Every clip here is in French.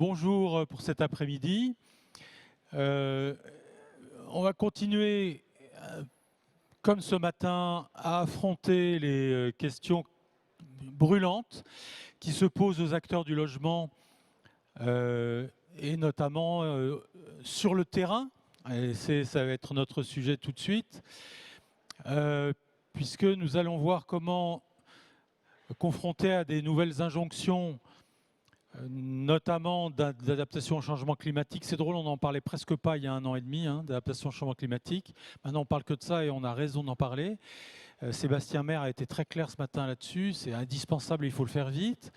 bonjour pour cet après-midi. On va continuer, comme ce matin, à affronter les questions brûlantes qui se posent aux acteurs du logement et notamment sur le terrain. Et ça va être notre sujet tout de suite, puisque nous allons voir comment, confrontés à des nouvelles injonctions, notamment d'adaptation au changement climatique. C'est drôle, on n'en parlait presque pas il y a 1 an et demi, d'adaptation au changement climatique. Maintenant, on ne parle que de ça et on a raison d'en parler. Sébastien Maire a été très clair ce matin là-dessus. C'est indispensable, il faut le faire vite.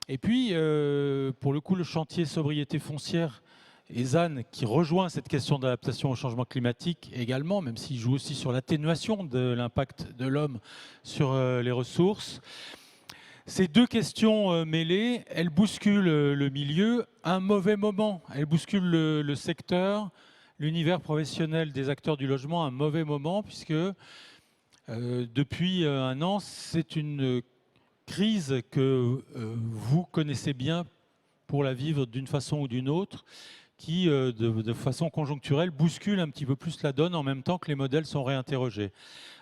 Et puis, pour le coup, le chantier sobriété foncière et ZAN, qui rejoint cette question d'adaptation au changement climatique également, même s'il joue aussi sur l'atténuation de l'impact de l'homme sur les ressources. Ces deux questions mêlées, elles bousculent le milieu à un mauvais moment. Elles bousculent le secteur, l'univers professionnel des acteurs du logement à un mauvais moment, puisque depuis 1 an, c'est une crise que vous connaissez bien pour la vivre d'une façon ou d'une autre, qui, de façon conjoncturelle, bouscule un petit peu plus la donne en même temps que les modèles sont réinterrogés.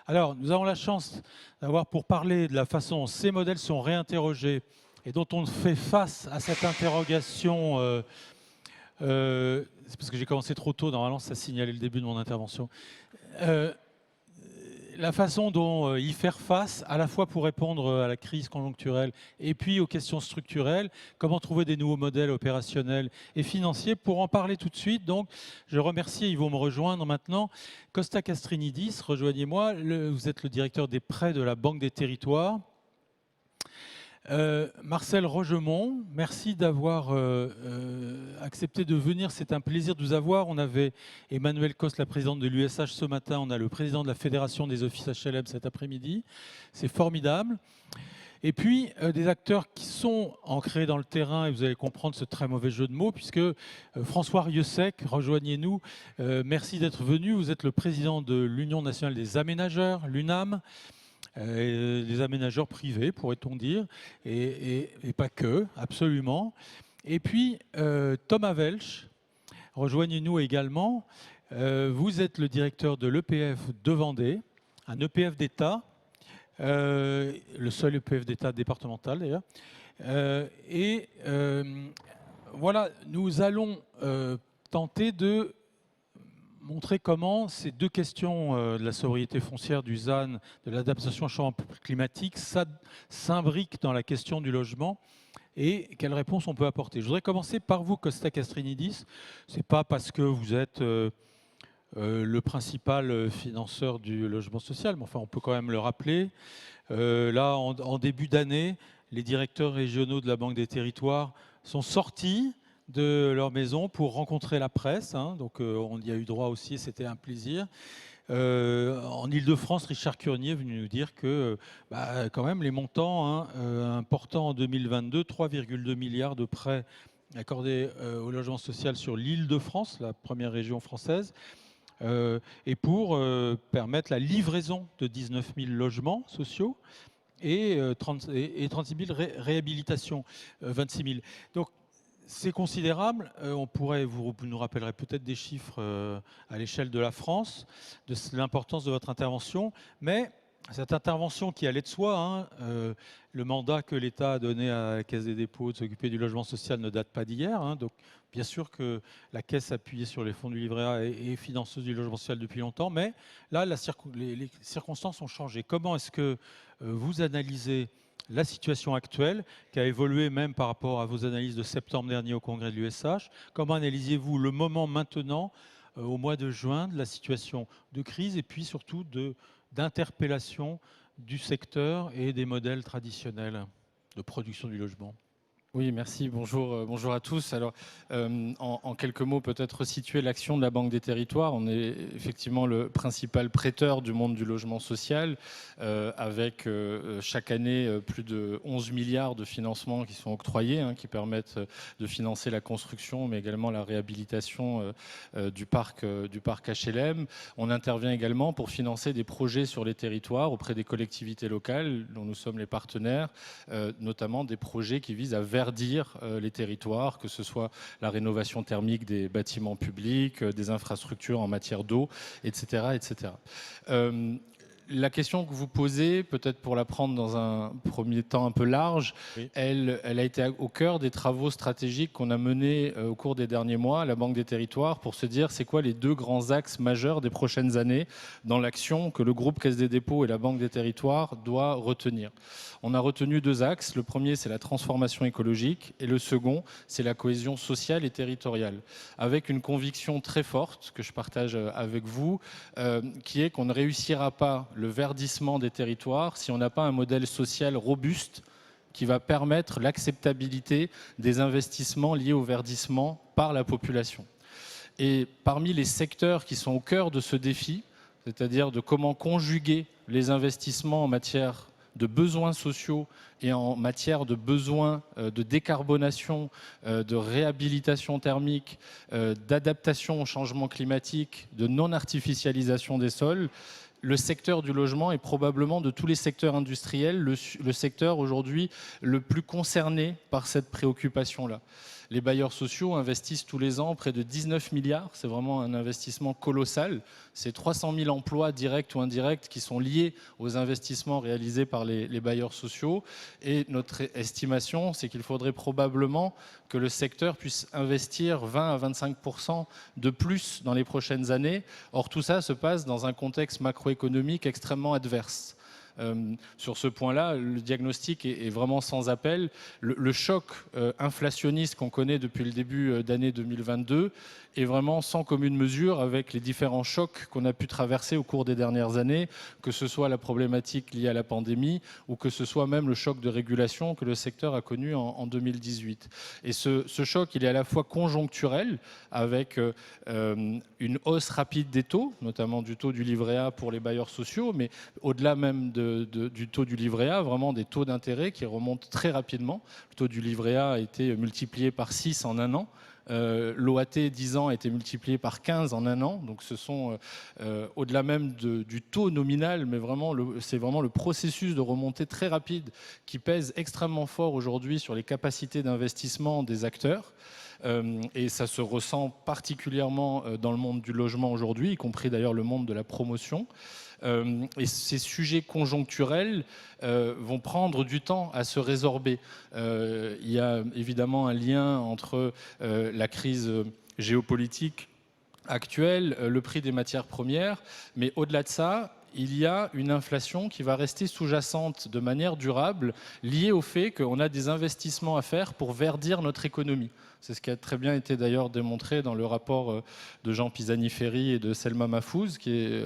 Alors, nous avons la chance d'avoir, pour parler de la façon dont ces modèles sont réinterrogés et dont on fait face à cette interrogation, c'est parce que j'ai commencé trop tôt, normalement ça signalait le début de mon intervention, la façon dont y faire face, à la fois pour répondre à la crise conjoncturelle et puis aux questions structurelles, comment trouver des nouveaux modèles opérationnels et financiers. Pour en parler tout de suite, donc, je remercie, ils vont me rejoindre maintenant, Costa Castrinidis, rejoignez-moi, vous êtes le directeur des prêts de la Banque des Territoires. Marcel Rogemont, merci d'avoir accepté de venir, c'est un plaisir de vous avoir. On avait Emmanuel Cos, la présidente de l'USH ce matin, on a le président de la Fédération des offices HLM cet après-midi, c'est formidable. Et puis des acteurs qui sont ancrés dans le terrain, et vous allez comprendre ce très mauvais jeu de mots, puisque François Rieusec, rejoignez-nous, merci d'être venu, vous êtes le président de l'Union nationale des aménageurs, l'UNAM, des aménageurs privés, pourrait-on dire, et pas que, absolument. Et puis, Thomas Welch, rejoignez-nous également. Vous êtes le directeur de l'EPF de Vendée, un EPF d'État, le seul EPF d'État départemental d'ailleurs. Voilà, nous allons tenter de montrer comment ces deux questions de la sobriété foncière, du ZAN, de l'adaptation au changement climatique, s'imbriquent dans la question du logement et quelles réponses on peut apporter. Je voudrais commencer par vous, Costa Castrinidis. Ce n'est pas parce que vous êtes le principal financeur du logement social, mais enfin on peut quand même le rappeler. Là, en début d'année, les directeurs régionaux de la Banque des Territoires sont sortis de leur maison pour rencontrer la presse, donc on y a eu droit aussi, c'était un plaisir. En Ile-de-France, Richard Curnier est venu nous dire que quand même les montants importants en 2022, 3,2 milliards de prêts accordés au logement social sur l'Île-de-France, la première région française, et pour permettre la livraison de 19 000 logements sociaux et 36 000 réhabilitations, 26 000. Donc, c'est considérable. On pourrait, vous nous rappellerez peut-être des chiffres à l'échelle de la France, de l'importance de votre intervention. Mais cette intervention qui allait de soi, le mandat que l'État a donné à la Caisse des dépôts de s'occuper du logement social ne date pas d'hier. Donc, bien sûr que la Caisse appuyée sur les fonds du livret A est financeuse du logement social depuis longtemps. Mais là, les circonstances ont changé. Comment est-ce que vous analysez la situation actuelle, qui a évolué même par rapport à vos analyses de septembre dernier au congrès de l'USH? Comment analysez-vous le moment maintenant, au mois de juin, de la situation de crise et puis surtout d'interpellation du secteur et des modèles traditionnels de production du logement? Oui, merci. Bonjour à tous. Alors, en quelques mots, peut-être situer l'action de la Banque des Territoires. On est effectivement le principal prêteur du monde du logement social, avec chaque année plus de 11 milliards de financements qui sont octroyés, qui permettent de financer la construction, mais également la réhabilitation du parc HLM. On intervient également pour financer des projets sur les territoires auprès des collectivités locales, dont nous sommes les partenaires, notamment des projets qui visent à verdir les territoires, que ce soit la rénovation thermique des bâtiments publics, des infrastructures en matière d'eau, etc. etc. La question que vous posez, peut-être pour la prendre dans un premier temps un peu large, Oui. elle a été au cœur des travaux stratégiques qu'on a menés au cours des derniers mois à la Banque des Territoires pour se dire c'est quoi les 2 grands axes majeurs des prochaines années dans l'action que le groupe Caisse des dépôts et la Banque des Territoires doit retenir. On a retenu 2 axes. Le premier, c'est la transformation écologique et le second, c'est la cohésion sociale et territoriale. Avec une conviction très forte que je partage avec vous, qui est qu'on ne réussira pas le verdissement des territoires si on n'a pas un modèle social robuste qui va permettre l'acceptabilité des investissements liés au verdissement par la population. Et parmi les secteurs qui sont au cœur de ce défi, c'est-à-dire de comment conjuguer les investissements en matière de besoins sociaux et en matière de besoins de décarbonation, de réhabilitation thermique, d'adaptation au changement climatique, de non-artificialisation des sols, le secteur du logement est probablement de tous les secteurs industriels le secteur aujourd'hui le plus concerné par cette préoccupation-là. Les bailleurs sociaux investissent tous les ans près de 19 milliards. C'est vraiment un investissement colossal. C'est 300 000 emplois directs ou indirects qui sont liés aux investissements réalisés par les bailleurs sociaux. Et notre estimation, c'est qu'il faudrait probablement que le secteur puisse investir 20 à 25% de plus dans les prochaines années. Or, tout ça se passe dans un contexte macroéconomique extrêmement adverse. Sur ce point-là, le diagnostic est vraiment sans appel. Le choc inflationniste qu'on connaît depuis le début d'année 2022 est vraiment sans commune mesure avec les différents chocs qu'on a pu traverser au cours des dernières années, que ce soit la problématique liée à la pandémie ou que ce soit même le choc de régulation que le secteur a connu en 2018. Et ce choc, il est à la fois conjoncturel, avec une hausse rapide des taux, notamment du taux du livret A pour les bailleurs sociaux, mais au-delà même du taux du livret A, vraiment des taux d'intérêt qui remontent très rapidement. Le taux du livret A a été multiplié par 6 en un an. L'OAT 10 ans a été multiplié par 15 en un an. Donc ce sont au-delà même du taux nominal, mais c'est vraiment le processus de remontée très rapide qui pèse extrêmement fort aujourd'hui sur les capacités d'investissement des acteurs. Et ça se ressent particulièrement dans le monde du logement aujourd'hui, y compris d'ailleurs le monde de la promotion. Et ces sujets conjoncturels vont prendre du temps à se résorber. Il y a évidemment un lien entre la crise géopolitique actuelle, le prix des matières premières, mais au-delà de ça, il y a une inflation qui va rester sous-jacente de manière durable, liée au fait qu'on a des investissements à faire pour verdir notre économie. C'est ce qui a très bien été d'ailleurs démontré dans le rapport de Jean Pisani-Ferry et de Selma Mahfouz, qui est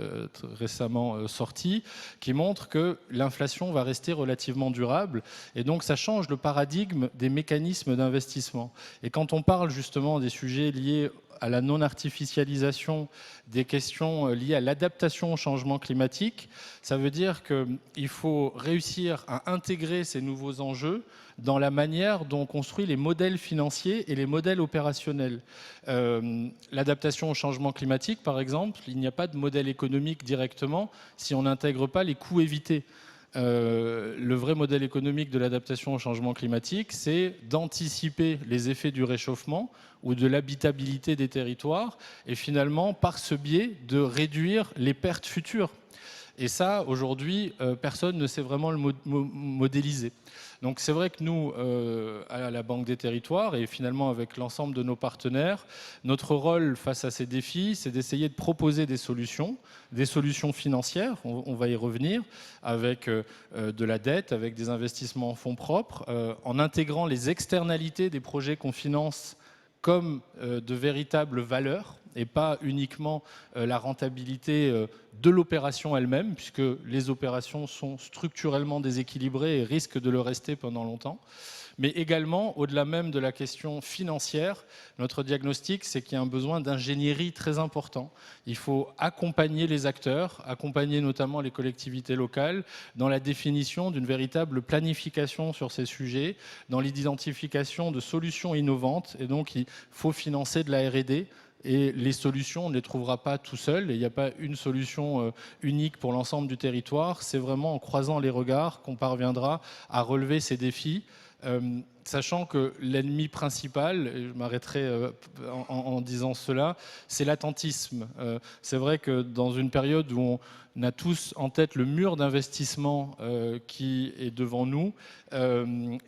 récemment sorti, qui montre que l'inflation va rester relativement durable. Et donc ça change le paradigme des mécanismes d'investissement. Et quand on parle justement des sujets liés à la non-artificialisation, des questions liées à l'adaptation au changement climatique, ça veut dire qu'il faut réussir à intégrer ces nouveaux enjeux dans la manière dont on construit les modèles financiers et les modèles opérationnels. L'adaptation au changement climatique, par exemple, il n'y a pas de modèle économique directement si on n'intègre pas les coûts évités. Le vrai modèle économique de l'adaptation au changement climatique, c'est d'anticiper les effets du réchauffement ou de l'habitabilité des territoires et finalement, par ce biais, de réduire les pertes futures. Et ça, aujourd'hui, personne ne sait vraiment le modéliser. Donc c'est vrai que nous, à la Banque des Territoires, et finalement avec l'ensemble de nos partenaires, notre rôle face à ces défis, c'est d'essayer de proposer des solutions financières, on va y revenir, avec de la dette, avec des investissements en fonds propres, en intégrant les externalités des projets qu'on finance comme de véritables valeurs et pas uniquement la rentabilité de l'opération elle-même, puisque les opérations sont structurellement déséquilibrées et risquent de le rester pendant longtemps. Mais également, au-delà même de la question financière, notre diagnostic, c'est qu'il y a un besoin d'ingénierie très important. Il faut accompagner les acteurs, accompagner notamment les collectivités locales dans la définition d'une véritable planification sur ces sujets, dans l'identification de solutions innovantes. Et donc, il faut financer de la R&D. Et les solutions, on ne les trouvera pas tout seul. Il n'y a pas une solution unique pour l'ensemble du territoire. C'est vraiment en croisant les regards qu'on parviendra à relever ces défis. sachant que l'ennemi principal, et je m'arrêterai en disant cela, c'est l'attentisme. C'est vrai que dans une période où on a tous en tête le mur d'investissement qui est devant nous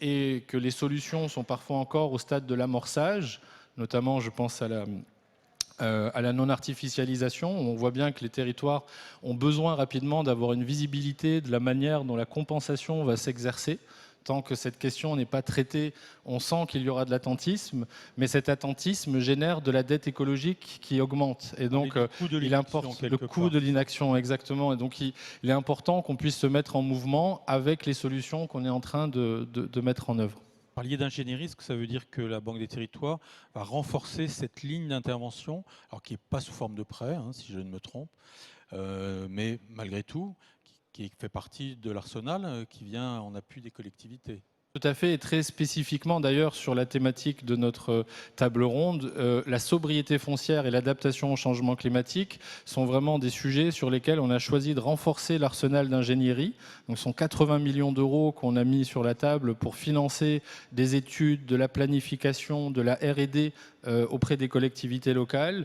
et que les solutions sont parfois encore au stade de l'amorçage, notamment je pense à la non-artificialisation. On voit bien que les territoires ont besoin rapidement d'avoir une visibilité de la manière dont la compensation va s'exercer. Tant que cette question n'est pas traitée, on sent qu'il y aura de l'attentisme, mais cet attentisme génère de la dette écologique qui augmente. Et donc, il importe le coût de l'inaction, exactement. Et donc, il est important qu'on puisse se mettre en mouvement avec les solutions qu'on est en train de mettre en œuvre. Vous parliez d'ingénierie, est-ce que ça veut dire que la Banque des Territoires va renforcer cette ligne d'intervention, alors qui n'est pas sous forme de prêt, hein, si je ne me trompe, mais malgré tout, qui fait partie de l'arsenal qui vient en appui des collectivités? Tout à fait, et très spécifiquement d'ailleurs sur la thématique de notre table ronde, la sobriété foncière et l'adaptation au changement climatique sont vraiment des sujets sur lesquels on a choisi de renforcer l'arsenal d'ingénierie. Donc ce sont 80 millions d'euros qu'on a mis sur la table pour financer des études, de la planification, de la R&D auprès des collectivités locales,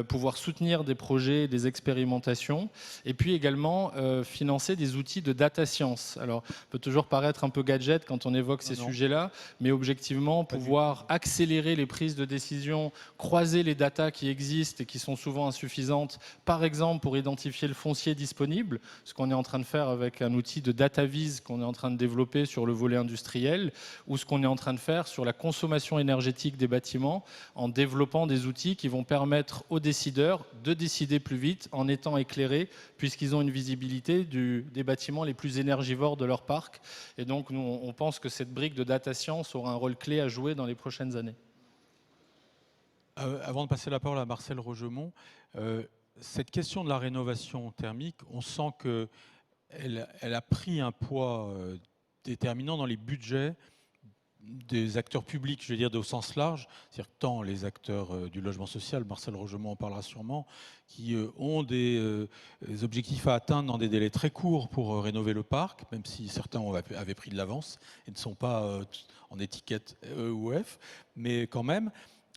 pouvoir soutenir des projets, des expérimentations, et puis également financer des outils de data science. Alors, ça peut toujours paraître un peu gadget quand on évoque ces sujets-là, mais objectivement, pouvoir accélérer les prises de décision, croiser les datas qui existent et qui sont souvent insuffisantes, par exemple pour identifier le foncier disponible, ce qu'on est en train de faire avec un outil de DataVis qu'on est en train de développer sur le volet industriel, ou ce qu'on est en train de faire sur la consommation énergétique des bâtiments, en développant des outils qui vont permettre aux décideurs de décider plus vite en étant éclairés, puisqu'ils ont une visibilité des bâtiments les plus énergivores de leur parc. Et donc, nous, on pense que cette brique de data science aura un rôle clé à jouer dans les prochaines années. Avant de passer la parole à Marcel Rogemont, cette question de la rénovation thermique, on sent qu'elle a pris un poids déterminant dans les budgets des acteurs publics, je veux dire, au sens large, c'est-à-dire tant les acteurs du logement social, Marcel Rogemont en parlera sûrement, qui ont des objectifs à atteindre dans des délais très courts pour rénover le parc, même si certains avaient pris de l'avance et ne sont pas en étiquette E ou F, mais quand même.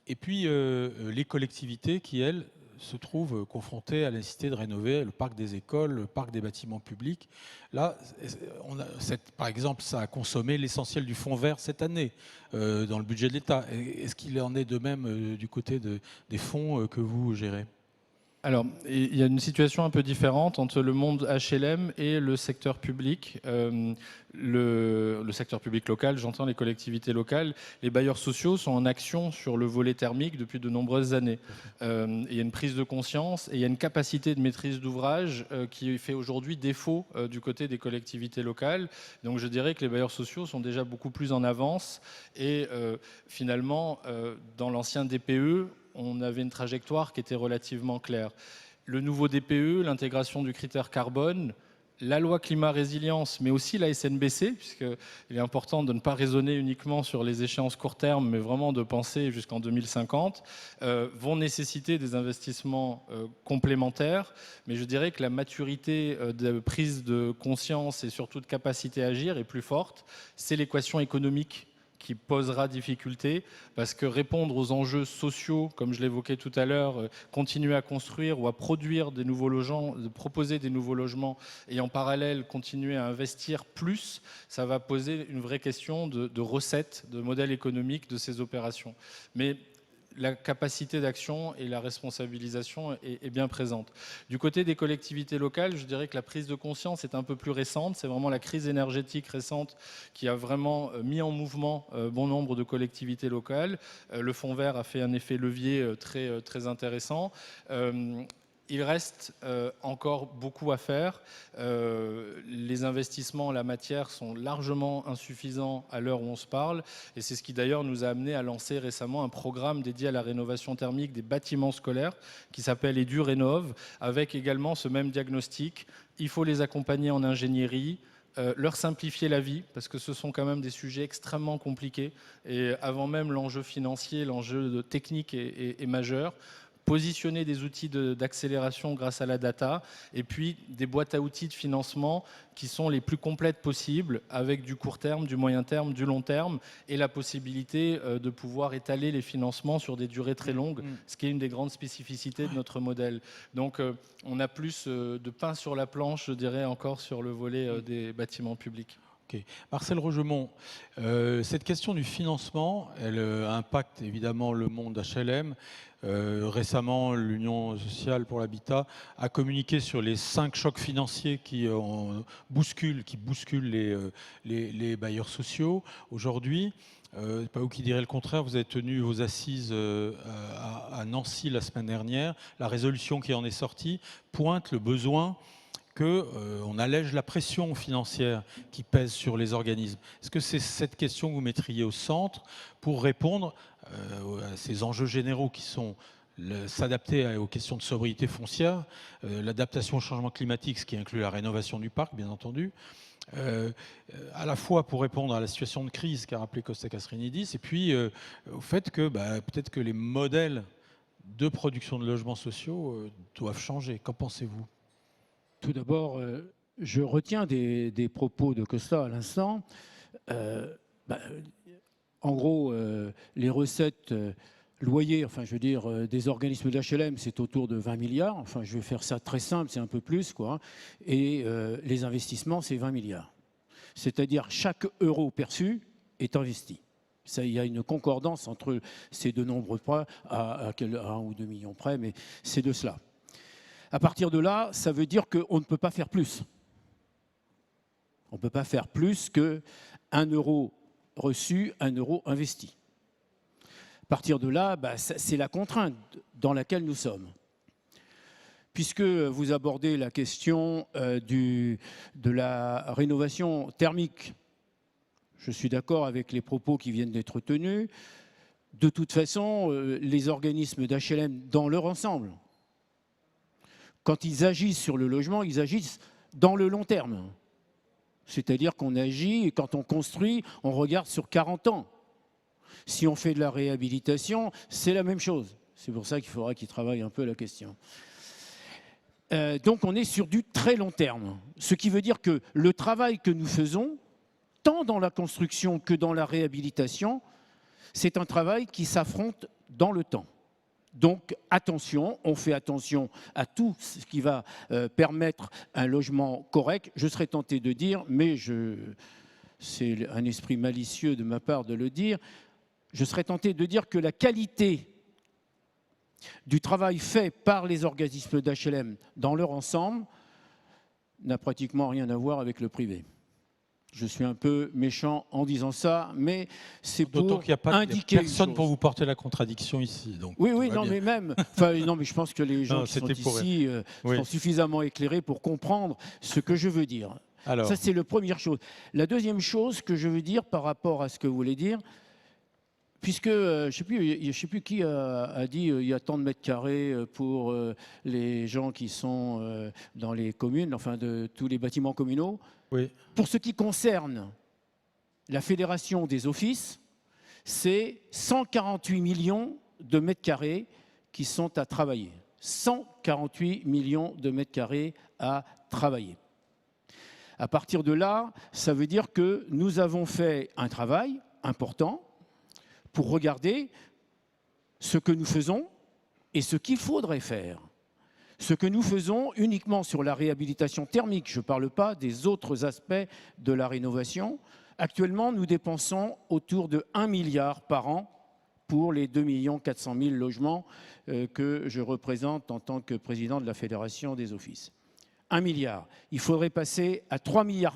Et puis les collectivités qui, elles, se trouvent confrontées à la nécessité de rénover le parc des écoles, le parc des bâtiments publics. Là, par exemple, ça a consommé l'essentiel du fonds vert cette année dans le budget de l'État. Est-ce qu'il en est de même du côté des fonds que vous gérez ? Alors, il y a une situation un peu différente entre le monde HLM et le secteur public. Le secteur public local, j'entends les collectivités locales, les bailleurs sociaux sont en action sur le volet thermique depuis de nombreuses années. Il y a une prise de conscience et il y a une capacité de maîtrise d'ouvrage qui fait aujourd'hui défaut du côté des collectivités locales. Donc je dirais que les bailleurs sociaux sont déjà beaucoup plus en avance et finalement, dans l'ancien DPE, on avait une trajectoire qui était relativement claire. Le nouveau DPE, l'intégration du critère carbone, la loi climat-résilience, mais aussi la SNBC, puisqu'il est important de ne pas raisonner uniquement sur les échéances court terme, mais vraiment de penser jusqu'en 2050, vont nécessiter des investissements complémentaires. Mais je dirais que la maturité de prise de conscience et surtout de capacité à agir est plus forte. C'est l'équation économique qui posera difficulté, parce que répondre aux enjeux sociaux, comme je l'évoquais tout à l'heure, continuer à construire ou à produire des nouveaux logements, de proposer des nouveaux logements, et en parallèle continuer à investir plus, ça va poser une vraie question de recettes, de modèle économique de ces opérations. Mais la capacité d'action et la responsabilisation est bien présente. Du côté des collectivités locales, je dirais que la prise de conscience est un peu plus récente. C'est vraiment la crise énergétique récente qui a vraiment mis en mouvement bon nombre de collectivités locales. Le fonds vert a fait un effet levier très, très intéressant. Il reste encore beaucoup à faire. Les investissements en la matière sont largement insuffisants à l'heure où on se parle. Et c'est ce qui d'ailleurs nous a amené à lancer récemment un programme dédié à la rénovation thermique des bâtiments scolaires qui s'appelle EduRénov, avec également ce même diagnostic. Il faut les accompagner en ingénierie, leur simplifier la vie, parce que ce sont quand même des sujets extrêmement compliqués. Et avant même l'enjeu financier, l'enjeu technique est majeur. positionner des outils d'accélération grâce à la data, et puis des boîtes à outils de financement qui sont les plus complètes possibles, avec du court terme, du moyen terme, du long terme, et la possibilité de pouvoir étaler les financements sur des durées très longues, ce qui est une des grandes spécificités de notre modèle. Donc on a plus de pain sur la planche, je dirais, encore sur le volet des bâtiments publics. Okay. Marcel Rogemont, cette question du financement, elle impacte évidemment le monde HLM. Récemment, l'Union sociale pour l'habitat a communiqué sur les 5 chocs financiers qui bousculent les bailleurs sociaux aujourd'hui. Pas vous qui direz le contraire, vous avez tenu vos assises à Nancy la semaine dernière. La résolution qui en est sortie pointe le besoin qu'on allège la pression financière qui pèse sur les organismes. Est-ce que c'est cette question que vous mettriez au centre pour répondre à ces enjeux généraux qui sont s'adapter aux questions de sobriété foncière, l'adaptation au changement climatique, ce qui inclut la rénovation du parc, bien entendu, à la fois pour répondre à la situation de crise qu'a rappelé Costa Casrinidis, et puis au fait que peut-être que les modèles de production de logements sociaux doivent changer. Qu'en pensez-vous ? Tout d'abord, je retiens des propos de Costa à l'instant. En gros, les recettes loyers, enfin je veux dire, des organismes d'HLM, c'est autour de 20 milliards. Enfin, je vais faire ça très simple, c'est un peu plus, quoi. Et les investissements, c'est 20 milliards. C'est-à-dire chaque euro perçu est investi. Ça, il y a une concordance entre ces deux nombres près, à 1 ou 2 millions près, mais c'est de cela. À partir de là, ça veut dire qu'on ne peut pas faire plus. On ne peut pas faire plus que 1 euro reçu, 1 euro investi. À partir de là, c'est la contrainte dans laquelle nous sommes. Puisque vous abordez la question de la rénovation thermique, je suis d'accord avec les propos qui viennent d'être tenus. De toute façon, les organismes d'HLM dans leur ensemble, quand ils agissent sur le logement, ils agissent dans le long terme. C'est-à-dire qu'on agit, et quand on construit, on regarde sur 40 ans. Si on fait de la réhabilitation, c'est la même chose. C'est pour ça qu'il faudra qu'ils travaillent un peu la question. Donc on est sur du très long terme. Ce qui veut dire que le travail que nous faisons, tant dans la construction que dans la réhabilitation, c'est un travail qui s'affronte dans le temps. Donc attention, on fait attention à tout ce qui va permettre un logement correct. Je serais tenté de dire, mais c'est un esprit malicieux de ma part de le dire, je serais tenté de dire que la qualité du travail fait par les organismes d'HLM dans leur ensemble n'a pratiquement rien à voir avec le privé. Je suis un peu méchant en disant ça, mais c'est pour indiquer. D'autant qu'il n'y a personne pour vous porter la contradiction ici. Donc oui, non, mais même. Non, mais je pense que les gens qui sont ici sont suffisamment éclairés pour comprendre ce que je veux dire. Alors. Ça, c'est la première chose. La deuxième chose que je veux dire par rapport à ce que vous voulez dire, puisque je ne sais plus qui a dit il y a tant de mètres carrés pour les gens qui sont dans les communes, enfin de tous les bâtiments communaux. Oui. Pour ce qui concerne la Fédération des offices, c'est 148 millions de mètres carrés qui sont à travailler. 148 millions de mètres carrés à travailler. À partir de là, ça veut dire que nous avons fait un travail important pour regarder ce que nous faisons et ce qu'il faudrait faire. Ce que nous faisons uniquement sur la réhabilitation thermique, je ne parle pas des autres aspects de la rénovation. Actuellement, nous dépensons autour de 1 milliard par an pour les 2 400 000 logements que je représente en tant que président de la Fédération des offices. 1 milliard. Il faudrait passer à 3,5 milliards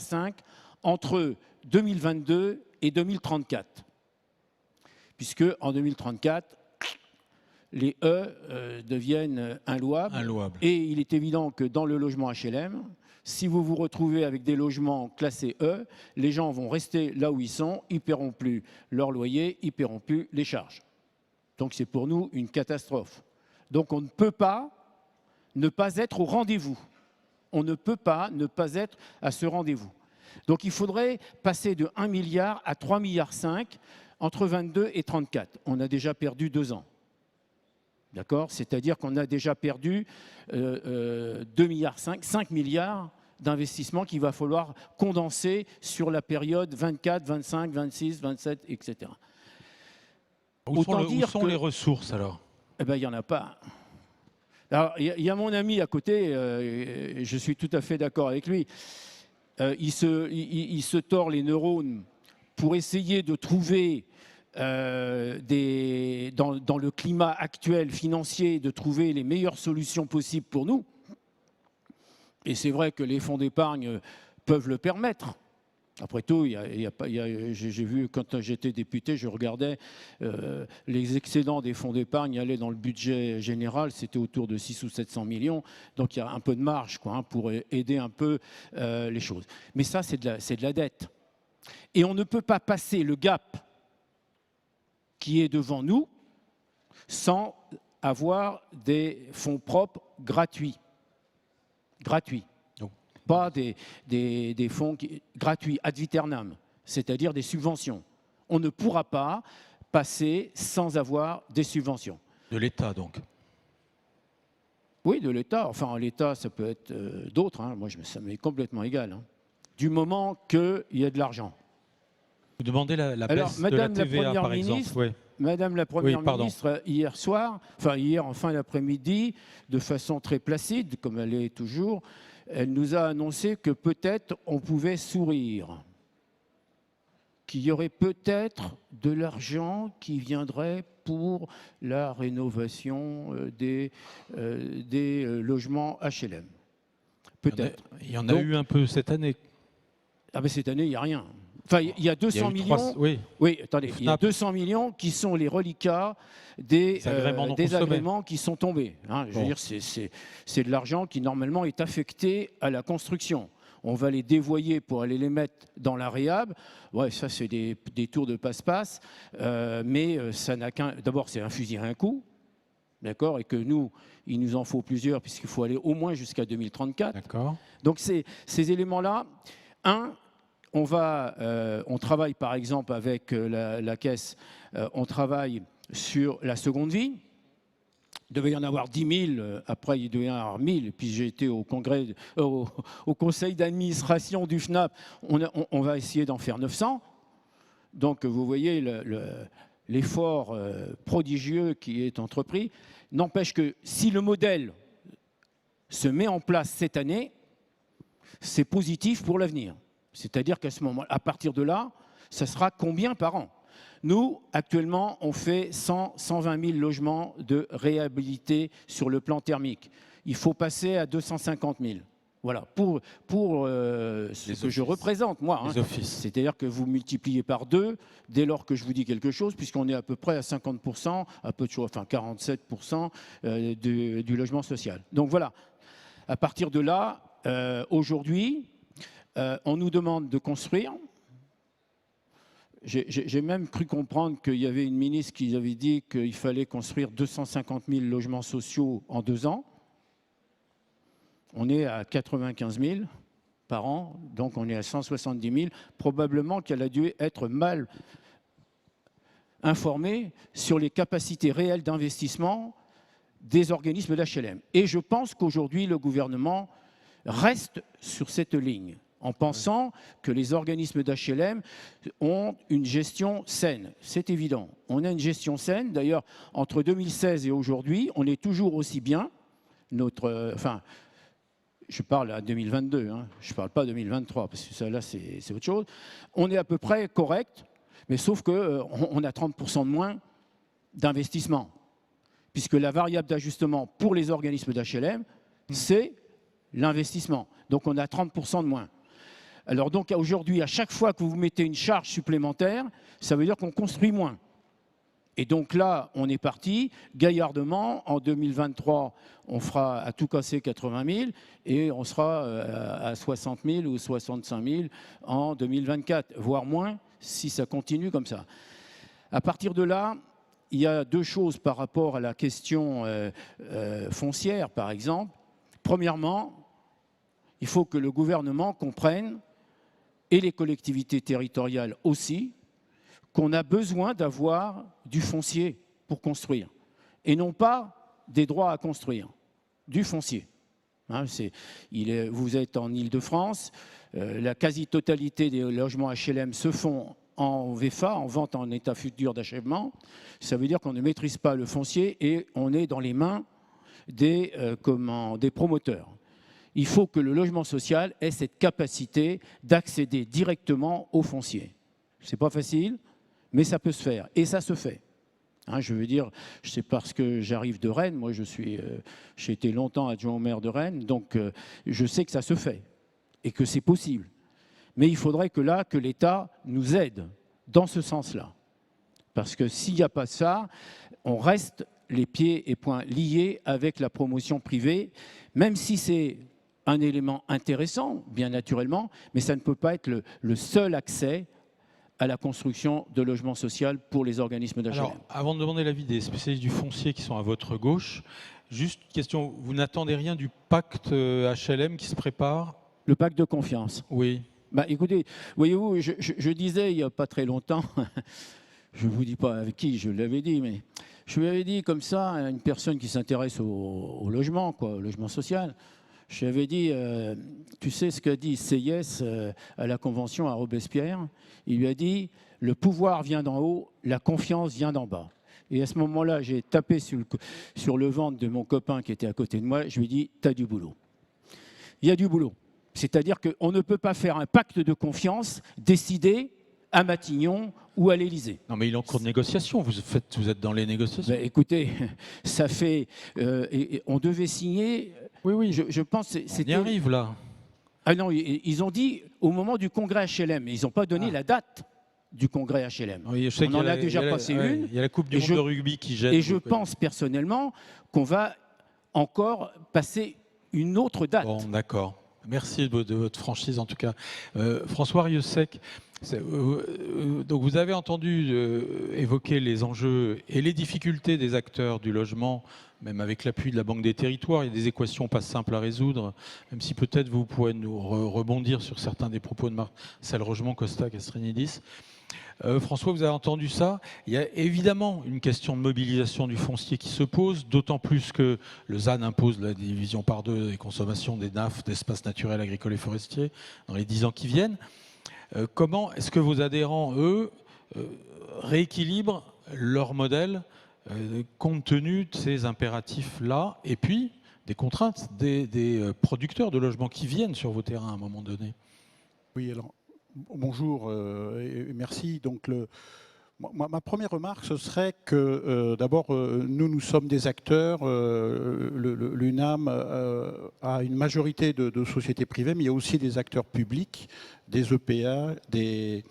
entre 2022 et 2034. Puisque en 2034, les deviennent inlouables. Et il est évident que dans le logement HLM, si vous vous retrouvez avec des logements classés E, les gens vont rester là où ils sont, ils ne paieront plus leur loyer, ils ne paieront plus les charges. Donc c'est pour nous une catastrophe. Donc on ne peut pas ne pas être au rendez-vous. On ne peut pas ne pas être à ce rendez-vous. Donc il faudrait passer de 1 milliard à 3,5 milliards entre 22 et 34. On a déjà perdu 2 ans. D'accord ? C'est-à-dire qu'on a déjà perdu 5 milliards d'investissements qu'il va falloir condenser sur la période 24, 25, 26, 27, etc. Où sont les ressources alors ? Eh bien, il n'y en a pas. Alors, il y a mon ami à côté, je suis tout à fait d'accord avec lui. Il se tord les neurones pour essayer de trouver, dans le climat actuel financier, de trouver les meilleures solutions possibles pour nous. Et c'est vrai que les fonds d'épargne peuvent le permettre. Après tout, j'ai vu, quand j'étais député, je regardais les excédents des fonds d'épargne allaient dans le budget général, c'était autour de 600 ou 700 millions, donc il y a un peu de marge pour aider un peu les choses. Mais ça, c'est de la dette. Et on ne peut pas passer le gap qui est devant nous sans avoir des fonds propres gratuits. Pas des fonds gratuits, ad viternam, c'est-à-dire des subventions. On ne pourra pas passer sans avoir des subventions. De l'État, donc ? Oui, de l'État. Enfin, l'État, ça peut être d'autres. Moi, ça m'est complètement égal. Du moment qu'il y a de l'argent. Vous demandez la baisse de la TVA, par exemple. Madame la Première ministre, hier en fin d'après-midi, de façon très placide, comme elle est toujours, elle nous a annoncé que peut-être on pouvait sourire, qu'il y aurait peut-être de l'argent qui viendrait pour la rénovation des logements HLM. Peut-être. Il y en a eu un peu cette année. Ah ben cette année, il n'y a rien. Enfin, il y a 200 millions. Oui, attendez, il y a 200 millions qui sont les reliquats des agréments qui sont tombés. Je veux dire, c'est de l'argent qui normalement est affecté à la construction. On va les dévoyer pour aller les mettre dans la réhab. Ouais, ça c'est des tours de passe-passe, mais ça n'a qu'un. D'abord, c'est un fusil à un coup, d'accord, et que nous, il nous en faut plusieurs puisqu'il faut aller au moins jusqu'à 2034. D'accord. Donc ces éléments-là, on travaille par exemple avec la Caisse, on travaille sur la seconde vie. Il devait y en avoir 10 000, après il devait y en avoir 1000, puis j'ai été au conseil d'administration du FNAP, on va essayer d'en faire 900. Donc vous voyez l'effort prodigieux qui est entrepris. N'empêche que si le modèle se met en place cette année, c'est positif pour l'avenir. C'est-à-dire qu'à ce moment, à partir de là, ça sera combien par an ? Nous, actuellement, on fait 120 000 logements de réhabilité sur le plan thermique. Il faut passer à 250 000. Voilà, pour ce que je représente, moi. C'est-à-dire que vous multipliez par 2 dès lors que je vous dis quelque chose, puisqu'on est à peu près à 50%, à peu de choses, enfin 47% du logement social. Donc voilà, à partir de là, aujourd'hui, on nous demande de construire. J'ai même cru comprendre qu'il y avait une ministre qui avait dit qu'il fallait construire 250 000 logements sociaux en 2 ans. On est à 95 000 par an, donc on est à 170 000. Probablement qu'elle a dû être mal informée sur les capacités réelles d'investissement des organismes d'HLM. Et je pense qu'aujourd'hui, le gouvernement reste sur cette ligne, en pensant que les organismes d'HLM ont une gestion saine. C'est évident. On a une gestion saine. D'ailleurs, entre 2016 et aujourd'hui, on est toujours aussi bien. Je parle à 2022, je ne parle pas 2023, parce que ça, là, c'est autre chose. On est à peu près correct, mais sauf qu'on a 30% de moins d'investissement, puisque la variable d'ajustement pour les organismes d'HLM, c'est l'investissement. Donc, on a 30% de moins. Alors donc aujourd'hui, à chaque fois que vous mettez une charge supplémentaire, ça veut dire qu'on construit moins. Et donc là, on est parti gaillardement. En 2023, on fera à tout casser 80 000 et on sera à 60 000 ou 65 000 en 2024, voire moins si ça continue comme ça. À partir de là, il y a 2 choses par rapport à la question foncière, par exemple. Premièrement, il faut que le gouvernement comprenne, et les collectivités territoriales aussi, qu'on a besoin d'avoir du foncier pour construire. Et non pas des droits à construire, du foncier. Hein, vous êtes en Île-de-France, la quasi-totalité des logements HLM se font en VFA, en vente en état futur d'achèvement. Ça veut dire qu'on ne maîtrise pas le foncier et on est dans les mains des promoteurs. Il faut que le logement social ait cette capacité d'accéder directement au foncier. Ce n'est pas facile, mais ça peut se faire. Et ça se fait. Hein, je veux dire, c'est parce que j'arrive de Rennes. Moi, j'ai été longtemps adjoint au maire de Rennes, donc je sais que ça se fait et que c'est possible. Mais il faudrait que l'État nous aide dans ce sens-là. Parce que s'il n'y a pas ça, on reste les pieds et poings liés avec la promotion privée, même si c'est un élément intéressant, bien naturellement, mais ça ne peut pas être le seul accès à la construction de logements sociaux pour les organismes d'HLM. Alors, avant de demander l'avis des spécialistes du foncier qui sont à votre gauche, juste une question, vous n'attendez rien du pacte HLM qui se prépare? Le pacte de confiance. Oui. Bah, écoutez, voyez-vous, je disais il n'y a pas très longtemps, je ne vous dis pas avec qui je l'avais dit, mais je lui avais dit comme ça à une personne qui s'intéresse au logement, au logement social. Je lui avais dit, tu sais ce qu'a dit Seyès à la Convention à Robespierre? Il lui a dit, le pouvoir vient d'en haut, la confiance vient d'en bas. Et à ce moment-là, j'ai tapé sur le ventre de mon copain qui était à côté de moi, je lui ai dit, tu as du boulot. Il y a du boulot. C'est-à-dire qu'on ne peut pas faire un pacte de confiance décidé à Matignon ou à l'Élysée. Non, mais il est en cours de négociation. Vous êtes dans les négociations. Ben, écoutez, ça fait... on devait signer... Oui. Je pense que c'était... On y arrive, là. Ah non, ils ont dit au moment du congrès HLM, mais ils n'ont pas donné la date du congrès HLM. Oui, je sais on en a déjà passé une. Il y a la Coupe du monde de rugby qui gêne. Et je pense personnellement qu'on va encore passer une autre date. Bon, d'accord. Merci de votre franchise, en tout cas. François Rieusec, donc vous avez entendu évoquer les enjeux et les difficultés des acteurs du logement, même avec l'appui de la Banque des Territoires. Il y a des équations pas simples à résoudre, même si peut-être vous pourrez nous rebondir sur certains des propos de Marcel Rogemont-Costa-Castrinidis. François, vous avez entendu ça. Il y a évidemment une question de mobilisation du foncier qui se pose, d'autant plus que le ZAN impose la division par deux des consommations des NAF, d'espaces naturels, agricoles et forestiers, dans les 10 ans qui viennent. Comment est-ce que vos adhérents, eux, rééquilibrent leur modèle compte tenu de ces impératifs-là, et puis des contraintes des producteurs de logements qui viennent sur vos terrains à un moment donné? Oui, alors... Bonjour et merci. Donc ma première remarque, ce serait que d'abord, nous sommes des acteurs. L'UNAM a une majorité de sociétés privées, mais il y a aussi des acteurs publics, des EPA, des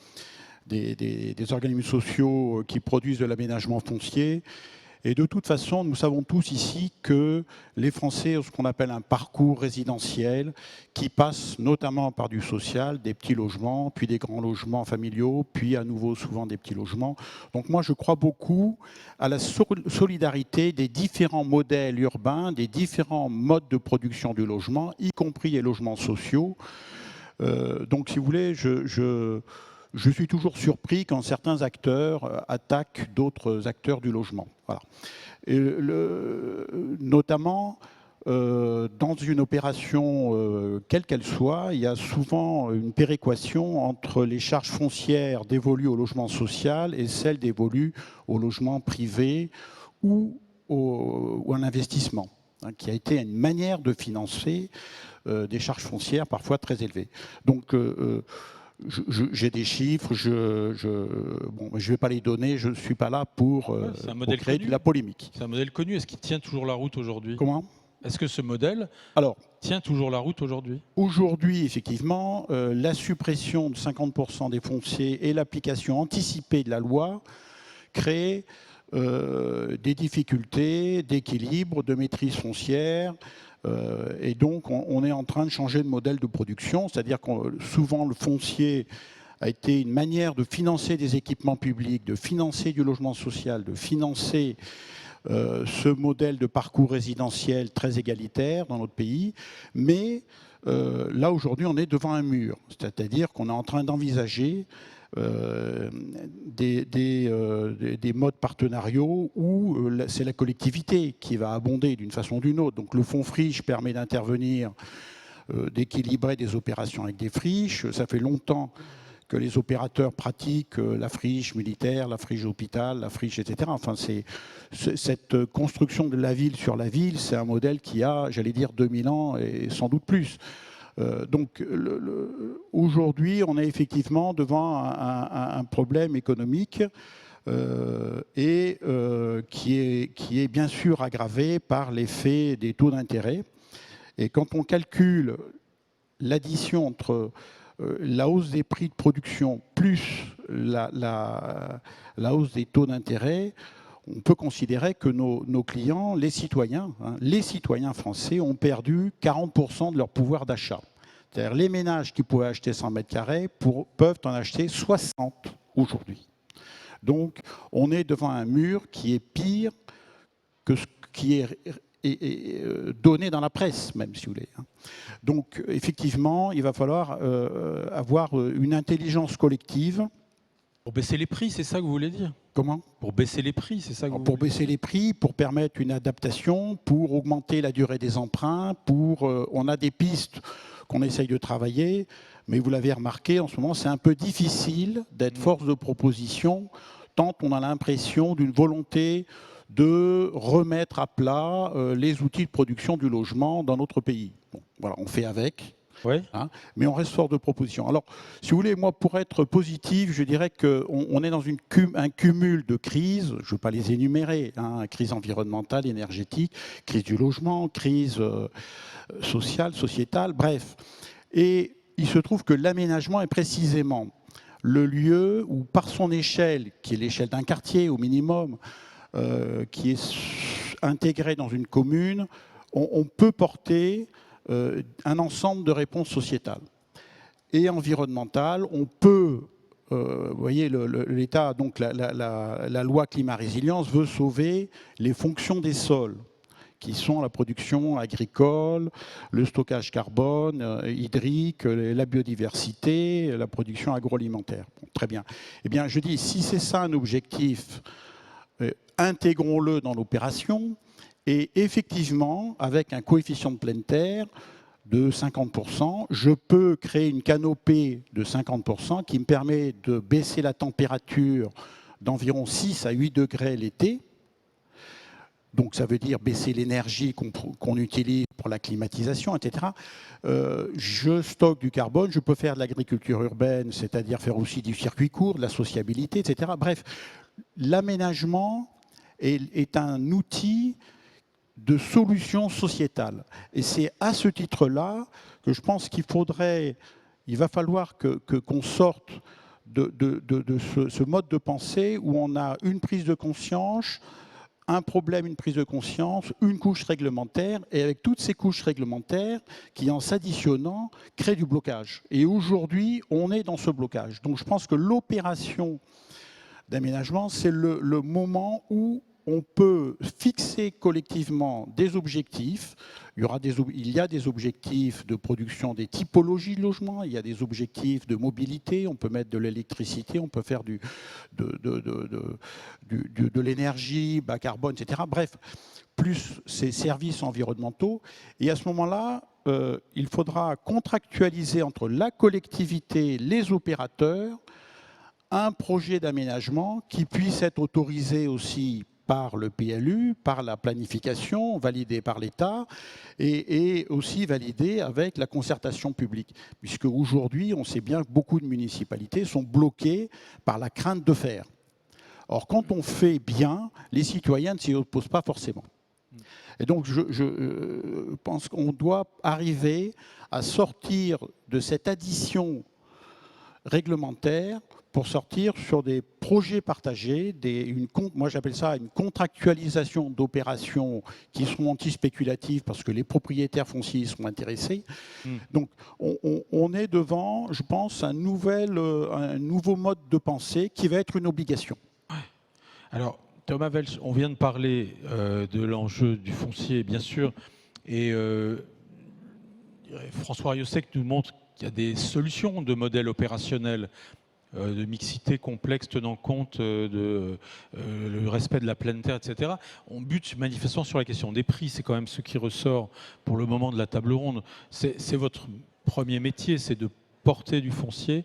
organismes sociaux qui produisent de l'aménagement foncier. Et de toute façon, nous savons tous ici que les Français ont ce qu'on appelle un parcours résidentiel qui passe notamment par du social, des petits logements, puis des grands logements familiaux, puis à nouveau souvent des petits logements. Donc moi, je crois beaucoup à la solidarité des différents modèles urbains, des différents modes de production du logement, y compris les logements sociaux. Donc si vous voulez, je suis toujours surpris quand certains acteurs attaquent d'autres acteurs du logement. Voilà. Et notamment, dans une opération, quelle qu'elle soit, il y a souvent une péréquation entre les charges foncières dévolues au logement social et celles dévolues au logement privé ou à l'investissement, hein, qui a été une manière de financer des charges foncières parfois très élevées. Donc, j'ai des chiffres, bon, je ne vais pas les donner, je ne suis pas là pour créer de la polémique. C'est un modèle connu, est-ce qu'il tient toujours la route aujourd'hui? Comment? Est-ce que ce modèle tient toujours la route aujourd'hui? Aujourd'hui, effectivement, la suppression de 50% des fonciers et l'application anticipée de la loi créent des difficultés d'équilibre, de maîtrise foncière. Et donc, on est en train de changer de modèle de production, c'est-à-dire que souvent le foncier a été une manière de financer des équipements publics, de financer du logement social, de financer ce modèle de parcours résidentiel très égalitaire dans notre pays. Mais là, aujourd'hui, on est devant un mur, c'est-à-dire qu'on est en train d'envisager des modes partenariaux où c'est la collectivité qui va abonder d'une façon ou d'une autre. Donc le fonds friche permet d'intervenir, d'équilibrer des opérations avec des friches. Ça fait longtemps que les opérateurs pratiquent la friche militaire, la friche hôpital, la friche, etc. Enfin, cette construction de la ville sur la ville, c'est un modèle qui a, j'allais dire, 2000 ans et sans doute plus. Donc aujourd'hui, on est effectivement devant un problème économique qui est bien sûr aggravé par l'effet des taux d'intérêt. Et quand on calcule l'addition entre la hausse des prix de production plus la hausse des taux d'intérêt, on peut considérer que nos clients, les citoyens français ont perdu 40% de leur pouvoir d'achat. C'est-à-dire les ménages qui pouvaient acheter 100 mètres carrés peuvent en acheter 60 aujourd'hui. Donc on est devant un mur qui est pire que ce qui est donné dans la presse, même si vous voulez. Donc effectivement, il va falloir avoir une intelligence collective. Pour baisser les prix, c'est ça que vous voulez dire? Comment? Pour baisser les prix, c'est ça que vous Pour baisser les prix, pour permettre une adaptation, pour augmenter la durée des emprunts, on a des pistes qu'on essaye de travailler, mais vous l'avez remarqué, en ce moment, c'est un peu difficile d'être force de proposition, tant on a l'impression d'une volonté de remettre à plat les outils de production du logement dans notre pays. Bon, voilà, on fait avec. Oui. Hein, mais on reste fort de propositions. Alors, si vous voulez, moi, pour être positif, je dirais qu'on est dans un cumul de crises, je ne veux pas les énumérer, hein, crise environnementale, énergétique, crise du logement, crise sociale, sociétale, bref. Et il se trouve que l'aménagement est précisément le lieu où, par son échelle, qui est l'échelle d'un quartier au minimum, qui est intégré dans une commune, on peut porter un ensemble de réponses sociétales et environnementales. On peut, vous voyez, l'État, donc la loi climat-résilience veut sauver les fonctions des sols, qui sont la production agricole, le stockage carbone, hydrique, la biodiversité, la production agroalimentaire. Bon, très bien. Eh bien, je dis, si c'est ça un objectif, intégrons-le dans l'opération. Et effectivement, avec un coefficient de pleine terre de 50%, je peux créer une canopée de 50% qui me permet de baisser la température d'environ 6 à 8 degrés l'été. Donc ça veut dire baisser l'énergie qu'on utilise pour la climatisation, etc. Je stocke du carbone, je peux faire de l'agriculture urbaine, c'est-à-dire faire aussi du circuit court, de la sociabilité, etc. Bref, l'aménagement est un outil de solutions sociétales. Et c'est à ce titre-là que je pense qu'il va falloir qu'on sorte de ce mode de pensée où on a une prise de conscience, un problème, une prise de conscience, une couche réglementaire, et avec toutes ces couches réglementaires qui, en s'additionnant, créent du blocage. Et aujourd'hui, on est dans ce blocage. Donc je pense que l'opération d'aménagement, c'est le moment où on peut fixer collectivement des objectifs. Il y a des objectifs de production des typologies de logements, il y a des objectifs de mobilité, on peut mettre de l'électricité, on peut faire de l'énergie bas carbone, etc. Bref, plus ces services environnementaux. Et à ce moment-là, il faudra contractualiser entre la collectivité, les opérateurs, un projet d'aménagement qui puisse être autorisé aussi par le PLU, par la planification, validée par l'État et aussi validée avec la concertation publique. Puisque aujourd'hui, on sait bien que beaucoup de municipalités sont bloquées par la crainte de faire. Or, quand on fait bien, les citoyens ne s'y opposent pas forcément. Et donc, je pense qu'on doit arriver à sortir de cette addition réglementaire pour sortir sur des projets partagés, moi j'appelle ça une contractualisation d'opérations qui seront anti-spéculatives parce que les propriétaires fonciers seront intéressés. Donc on est devant, je pense, un nouveau mode de pensée qui va être une obligation. Alors Thomas Welsch, on vient de parler de l'enjeu du foncier, bien sûr, et François Riossec nous montre qu'il y a des solutions de modèles opérationnels. de mixité complexe tenant compte le respect de la pleine terre, etc. On bute manifestement sur la question des prix. C'est quand même ce qui ressort pour le moment de la table ronde. C'est votre premier métier, c'est de porter du foncier,